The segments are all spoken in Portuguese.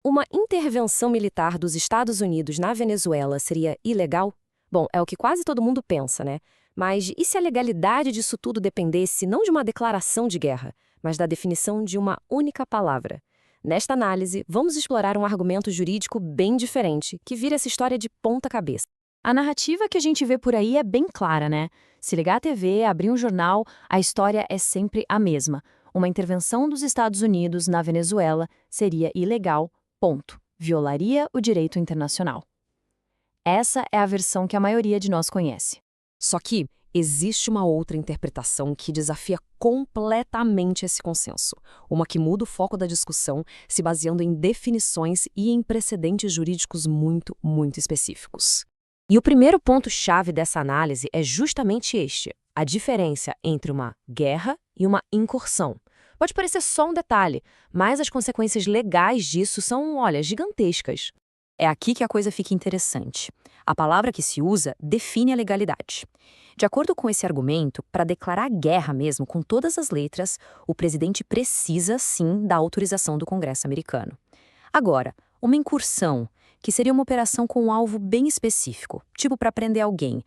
Uma intervenção militar dos Estados Unidos na Venezuela seria ilegal? Bom, é o que quase todo mundo pensa, né? Mas e se a legalidade disso tudo dependesse não de uma declaração de guerra, mas da definição de uma única palavra? Nesta análise, vamos explorar um argumento jurídico bem diferente, que vira essa história de ponta cabeça. A narrativa que a gente vê por aí é bem clara, né? Se ligar à TV, abrir um jornal, a história é sempre a mesma. Uma intervenção dos Estados Unidos na Venezuela seria ilegal, ponto. Violaria o direito internacional. Essa é a versão que a maioria de nós conhece. Só que existe uma outra interpretação que desafia completamente esse consenso, uma que muda o foco da discussão, se baseando em definições e em precedentes jurídicos muito específicos. E o primeiro ponto-chave dessa análise é justamente este: a diferença entre uma guerra e uma incursão. Pode parecer só um detalhe, mas as consequências legais disso são, olha, gigantescas. É aqui que a coisa fica interessante. A palavra que se usa define a legalidade. De acordo com esse argumento, para declarar guerra mesmo, com todas as letras, o presidente precisa, sim, da autorização do Congresso americano. Agora, uma incursão, que seria uma operação com um alvo bem específico, tipo para prender alguém,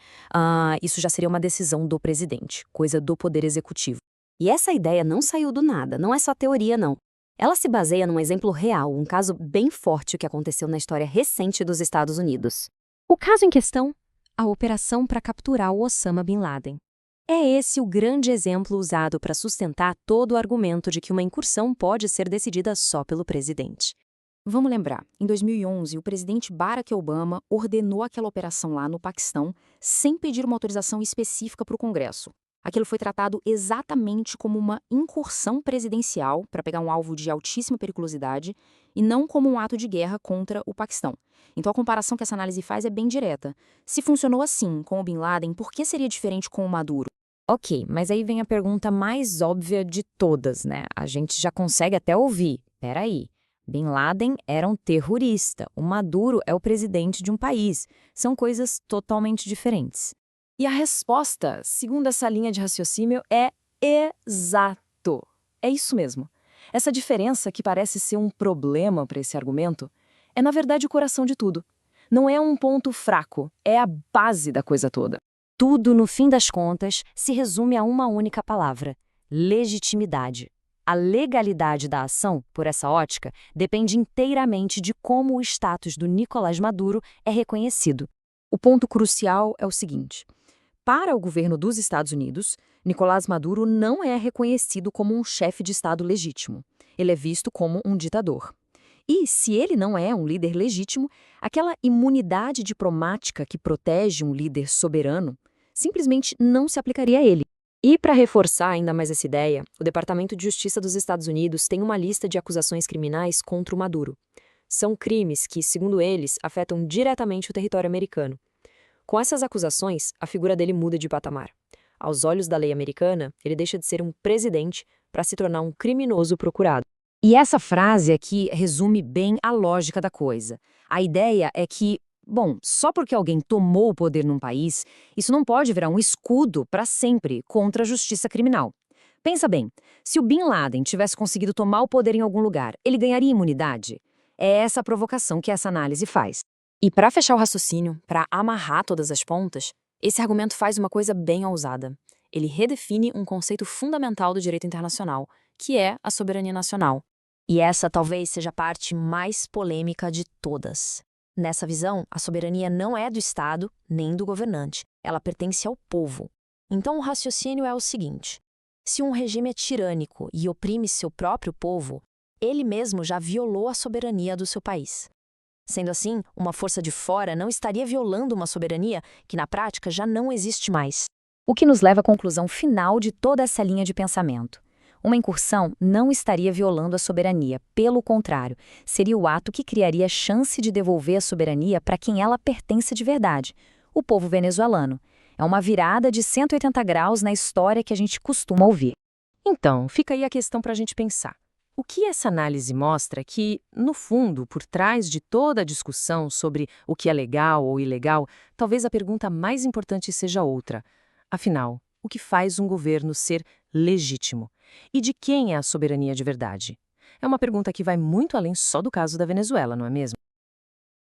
isso já seria uma decisão do presidente, coisa do poder executivo. E essa ideia não saiu do nada, não é só teoria, não. Ela se baseia num exemplo real, um caso bem forte que aconteceu na história recente dos Estados Unidos. O caso em questão, a operação para capturar o Osama Bin Laden. É esse o grande exemplo usado para sustentar todo o argumento de que uma incursão pode ser decidida só pelo presidente. Vamos lembrar, em 2011, o presidente Barack Obama ordenou aquela operação lá no Paquistão sem pedir uma autorização específica para o Congresso. Aquilo foi tratado exatamente como uma incursão presidencial para pegar um alvo de altíssima periculosidade e não como um ato de guerra contra o Paquistão. Então a comparação que essa análise faz é bem direta. Se funcionou assim com o Bin Laden, por que seria diferente com o Maduro? Ok, mas aí vem a pergunta mais óbvia de todas, né? A gente já consegue até ouvir. Peraí, Bin Laden era um terrorista, o Maduro é o presidente de um país. São coisas totalmente diferentes. E a resposta, segundo essa linha de raciocínio, é exato. É isso mesmo. Essa diferença, que parece ser um problema para esse argumento, é na verdade o coração de tudo. Não é um ponto fraco, é a base da coisa toda. Tudo, no fim das contas, se resume a uma única palavra: legitimidade. A legalidade da ação, por essa ótica, depende inteiramente de como o status do Nicolás Maduro é reconhecido. O ponto crucial é o seguinte: para o governo dos Estados Unidos, Nicolás Maduro não é reconhecido como um chefe de Estado legítimo. Ele é visto como um ditador. E, se ele não é um líder legítimo, aquela imunidade diplomática que protege um líder soberano simplesmente não se aplicaria a ele. E, para reforçar ainda mais essa ideia, o Departamento de Justiça dos Estados Unidos tem uma lista de acusações criminais contra o Maduro. São crimes que, segundo eles, afetam diretamente o território americano. Com essas acusações, a figura dele muda de patamar. Aos olhos da lei americana, ele deixa de ser um presidente para se tornar um criminoso procurado. E essa frase aqui resume bem a lógica da coisa. A ideia é que, bom, só porque alguém tomou o poder num país, isso não pode virar um escudo para sempre contra a justiça criminal. Pensa bem, se o Bin Laden tivesse conseguido tomar o poder em algum lugar, ele ganharia imunidade? É essa a provocação que essa análise faz. E para fechar o raciocínio, para amarrar todas as pontas, esse argumento faz uma coisa bem ousada. Ele redefine um conceito fundamental do direito internacional, que é a soberania nacional. E essa talvez seja a parte mais polêmica de todas. Nessa visão, a soberania não é do Estado nem do governante. Ela pertence ao povo. Então o raciocínio é o seguinte: se um regime é tirânico e oprime seu próprio povo, ele mesmo já violou a soberania do seu país. Sendo assim, uma força de fora não estaria violando uma soberania que na prática já não existe mais. O que nos leva à conclusão final de toda essa linha de pensamento. Uma incursão não estaria violando a soberania, pelo contrário, seria o ato que criaria chance de devolver a soberania para quem ela pertence de verdade, o povo venezuelano. É uma virada de 180 graus na história que a gente costuma ouvir. Então, fica aí a questão para a gente pensar. O que essa análise mostra é que, no fundo, por trás de toda a discussão sobre o que é legal ou ilegal, talvez a pergunta mais importante seja outra. Afinal, o que faz um governo ser legítimo? E de quem é a soberania de verdade? É uma pergunta que vai muito além só do caso da Venezuela, não é mesmo?